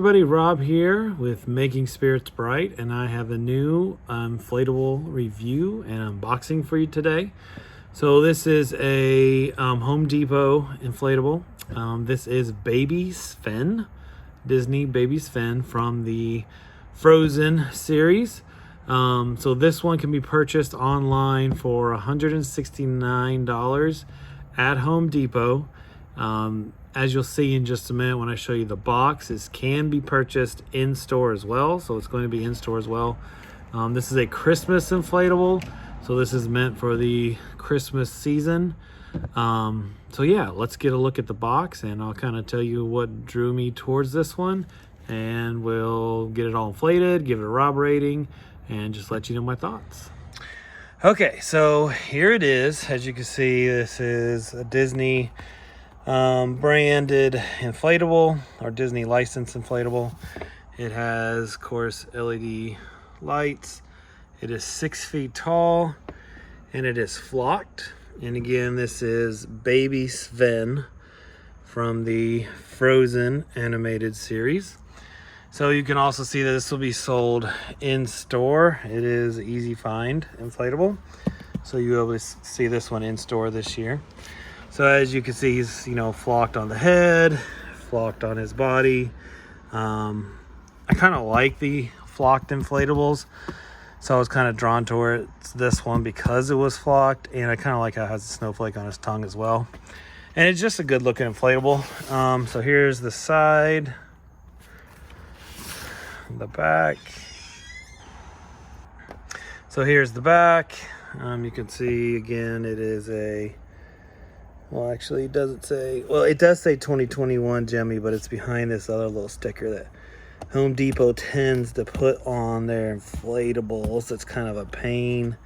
everybody, Rob here with Making Spirits Bright, and I have a new inflatable review and unboxing for you today. So this is a Home Depot inflatable. This is Baby Sven, Disney Baby Sven from the Frozen series. So this one can be purchased online for $169 at Home Depot. As you'll see in just a minute when I show you the box, this can be purchased in store as well. So it's going to be in store as well. This is a Christmas inflatable. So this is meant for the Christmas season. So yeah, let's get a look at the box and I'll kind of tell you what drew me towards this one. And we'll get it all inflated, give it a Rob rating, and just let you know my thoughts. Okay, so here it is. As you can see, this is a Disney branded inflatable, or Disney licensed inflatable. It has, of course, LED lights. It is 6 feet tall and it is flocked. And again, this is Baby Sven from the Frozen animated series. So you can also see that this will be sold in store. It is easy find inflatable. So you'll be able to see this one in store this year. So as you can see, he's, flocked on the head, flocked on his body. I kind of like the flocked inflatables. So I was kind of drawn towards this one because it was flocked. And I kind of like how it has a snowflake on his tongue as well. And it's just a good looking inflatable. So here's the side, the back. So here's the back. You can see again, it is well, actually, it doesn't say, well, it does say 2021 Gemmy, but it's behind this other little sticker that Home Depot tends to put on their inflatables. It's kind of a pain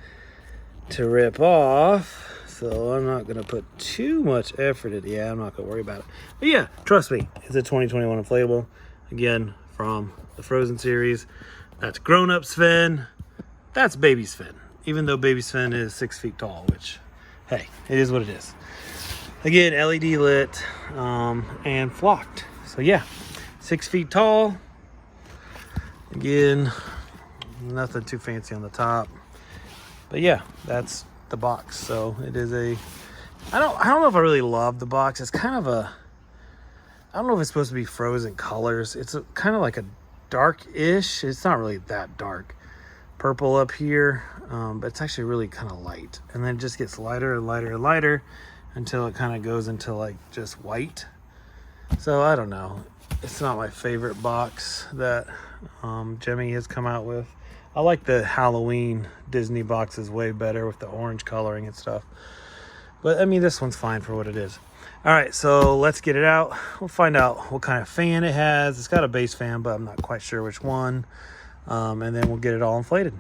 to rip off. So I'm not going to put too much effort into it. Yeah, I'm not going to worry about it. But yeah, trust me, it's a 2021 inflatable. Again, from the Frozen series. That's grown-up Sven. That's Baby Sven. Even though Baby Sven is 6 feet tall, which, hey, it is what it is. Again, LED lit and flocked. So yeah, 6 feet tall. Again, nothing too fancy on the top. But yeah, that's the box. So it is I don't know if I really love the box. It's kind of I don't know if it's supposed to be Frozen colors. It's kind of like a dark-ish. It's not really that dark. Purple up here, but it's actually really kind of light. And then it just gets lighter and lighter and lighter until it kind of goes into like just white. So I don't know. It's not my favorite box that Gemmy has come out with. I like the Halloween Disney boxes way better with the orange coloring and stuff. But I mean, this one's fine for what it is. All right, so let's get it out. We'll find out what kind of fan it has. It's got a base fan, but I'm not quite sure which one. And then we'll get it all inflated.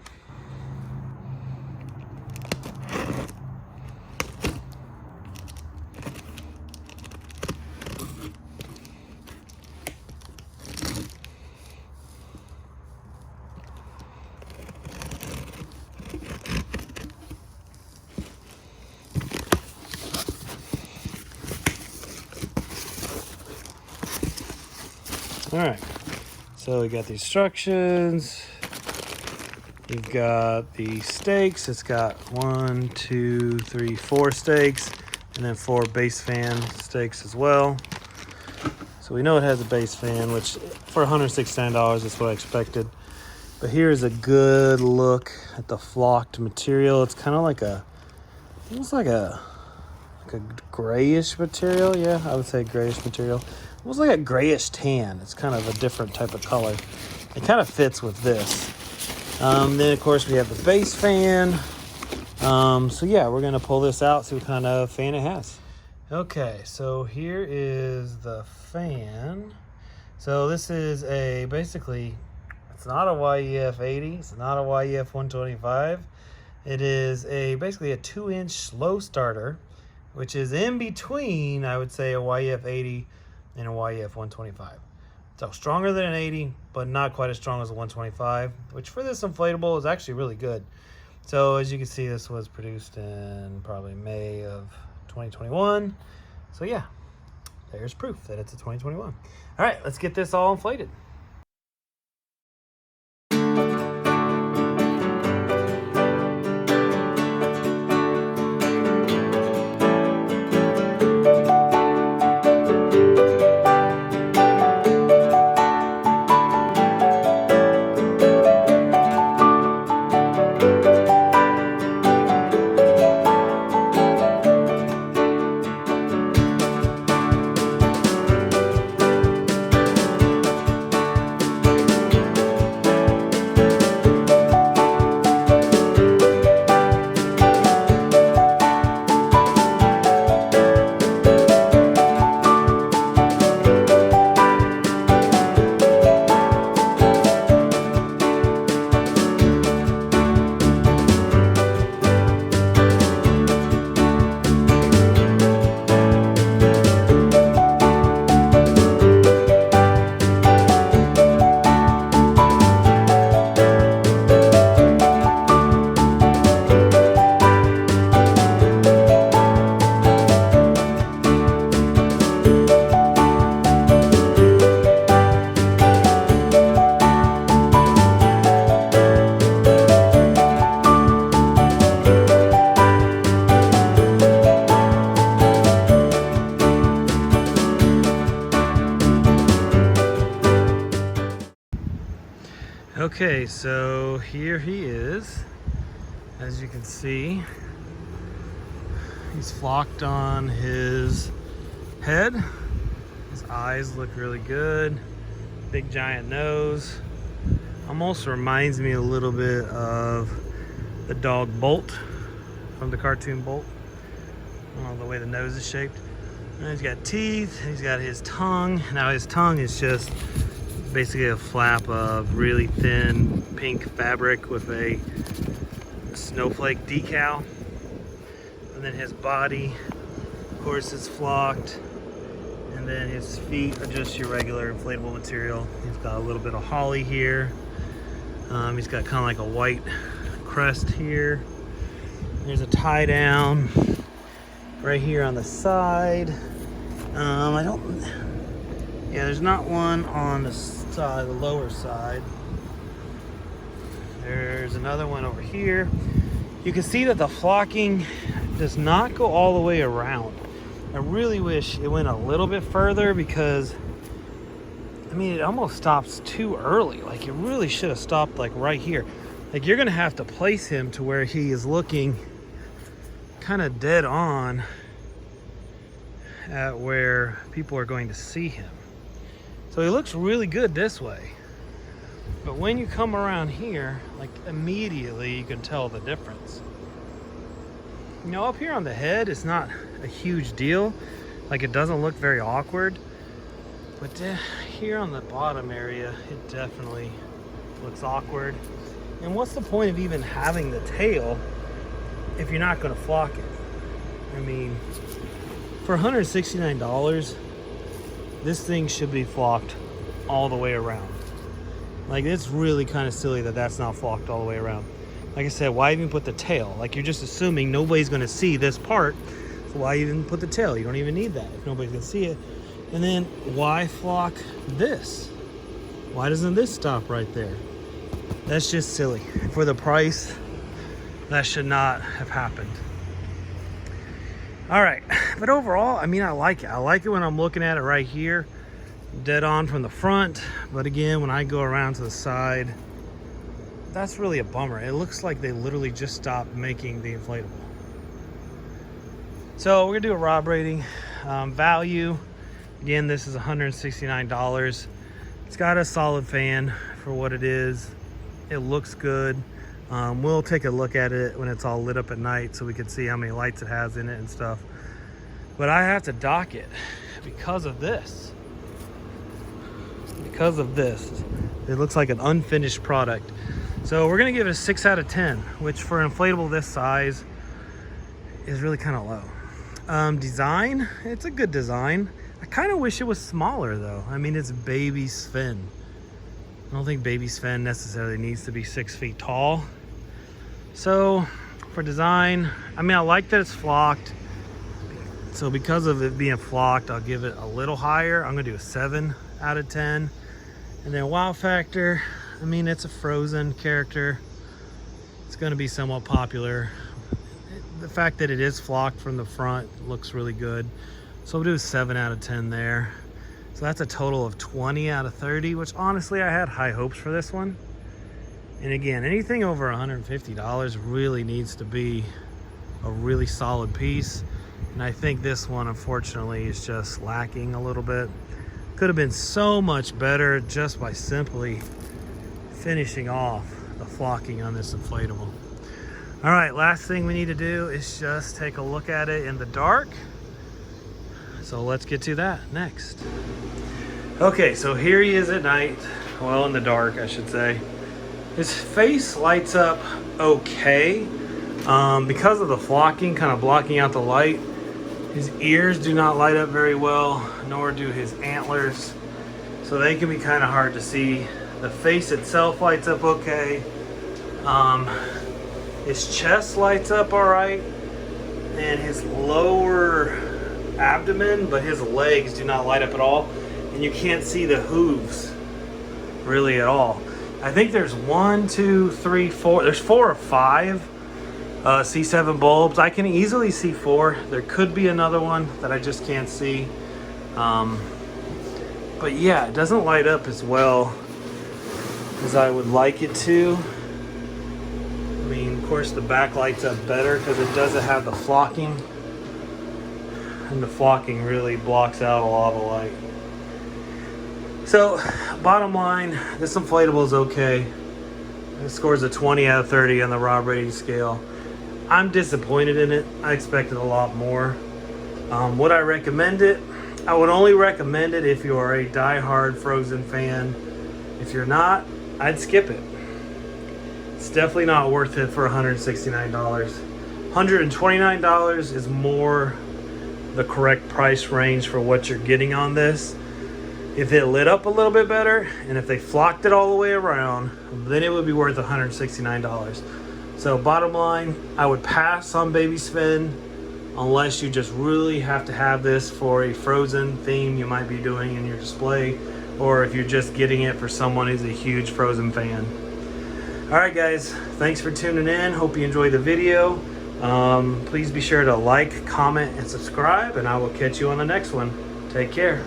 All right, so we got the instructions. You've got the stakes. It's got 1, 2, 3, 4 stakes, and then 4 base fan stakes as well. So we know it has a base fan, which for $169 is what I expected. But here's a good look at the flocked material. It's kind of like almost like a grayish material. Yeah, I would say grayish material. Almost like a grayish tan. It's kind of a different type of color. It kind of fits with this. Then, of course, we have the base fan. So, yeah, we're going to pull this out, see what kind of fan it has. Okay, so here is the fan. So this is basically, it's not a YEF 80. It's not a YEF 125. It is basically a 2-inch slow starter, which is in between, I would say, a YEF 80 and a YEF 125. So stronger than an 80, but not quite as strong as a 125, which for this inflatable is actually really good. So as you can see, this was produced in probably May of 2021. So yeah, there's proof that it's a 2021. All right, let's get this all inflated. Okay, so here he is. As you can see, he's flocked on his head. His eyes look really good. Big giant nose. Almost reminds me a little bit of the dog Bolt from the cartoon Bolt. I don't know, the way the nose is shaped. And he's got teeth, he's got his tongue. Now his tongue is just basically a flap of really thin pink fabric with a snowflake decal. And then his body, of course, is flocked. And then his feet are just your regular inflatable material. He's got a little bit of holly here. He's got kind of like a white crest here. There's a tie down right here on the side. There's not one on the side, the lower side. There's another one over here. You can see that the flocking does not go all the way around. I really wish it went a little bit further because, I mean, it almost stops too early. Like, it really should have stopped like right here. Like, you're gonna have to place him to where he is looking kind of dead on at where people are going to see him. So he looks really good this way. But when you come around here, like immediately you can tell the difference. You know, up here on the head, it's not a huge deal. Like, it doesn't look very awkward. But here on the bottom area, it definitely looks awkward. And what's the point of even having the tail if you're not gonna flock it? I mean, for $169, this thing should be flocked all the way around. Like, it's really kind of silly that that's not flocked all the way around. Like I said, why even put the tail? Like, you're just assuming nobody's gonna see this part, so why even put the tail? You don't even need that if nobody's gonna see it. And then why flock this? Why doesn't this stop right there? That's just silly. For the price, that should not have happened. All right, but overall, I mean, I like it. I like it when I'm looking at it right here, dead on from the front. But again, when I go around to the side, that's really a bummer. It looks like they literally just stopped making the inflatable. So we're gonna do a Rob rating. Value, again, this is $169. It's got a solid fan for what it is. It looks good. We'll take a look at it when it's all lit up at night so we can see how many lights it has in it and stuff. But I have to dock it because of this. Because of this. It looks like an unfinished product. So we're gonna give it a 6 out of 10, which for an inflatable this size is really kind of low. Design, it's a good design. I kind of wish it was smaller though. I mean, it's baby Sven. I don't think baby Sven necessarily needs to be 6 feet tall. So for design, I mean, I like that it's flocked. So because of it being flocked, I'll give it a little higher. I'm gonna do a 7 out of 10. And then wow factor, I mean, it's a Frozen character. It's gonna be somewhat popular. The fact that it is flocked from the front looks really good. So we'll do a 7 out of 10 there. So that's a total of 20 out of 30, which honestly, I had high hopes for this one. And again, anything over $150 really needs to be a really solid piece. And I think this one, unfortunately, is just lacking a little bit. Could have been so much better just by simply finishing off the flocking on this inflatable. All right, last thing we need to do is just take a look at it in the dark. So let's get to that next. Okay, so here he is at night. Well, in the dark, I should say. His face lights up okay. Because of the flocking kind of blocking out the light, his ears do not light up very well, nor do his antlers. So they can be kind of hard to see. The face itself lights up okay. His chest lights up all right. And his lower abdomen, but his legs do not light up at all. And you can't see the hooves really at all. I think there's 1, 2, 3, 4. There's 4 or 5 C7 bulbs. I can easily see 4. There could be another one that I just can't see. But yeah, it doesn't light up as well as I would like it to. I mean, of course the back lights up better because it doesn't have the flocking, and the flocking really blocks out a lot of light. So bottom line, this inflatable is okay. It scores a 20 out of 30 on the Rob rating scale. I'm disappointed in it. I expected a lot more. Would I recommend it? I would only recommend it if you are a die-hard Frozen fan. If you're not, I'd skip it. It's definitely not worth it for $169. $129 is more the correct price range for what you're getting on this. If it lit up a little bit better, and if they flocked it all the way around, then it would be worth $169. So bottom line, I would pass on Baby Sven unless you just really have to have this for a Frozen theme you might be doing in your display, or if you're just getting it for someone who's a huge Frozen fan. Alright guys, thanks for tuning in. Hope you enjoyed the video. Please be sure to like, comment, and subscribe, and I will catch you on the next one. Take care.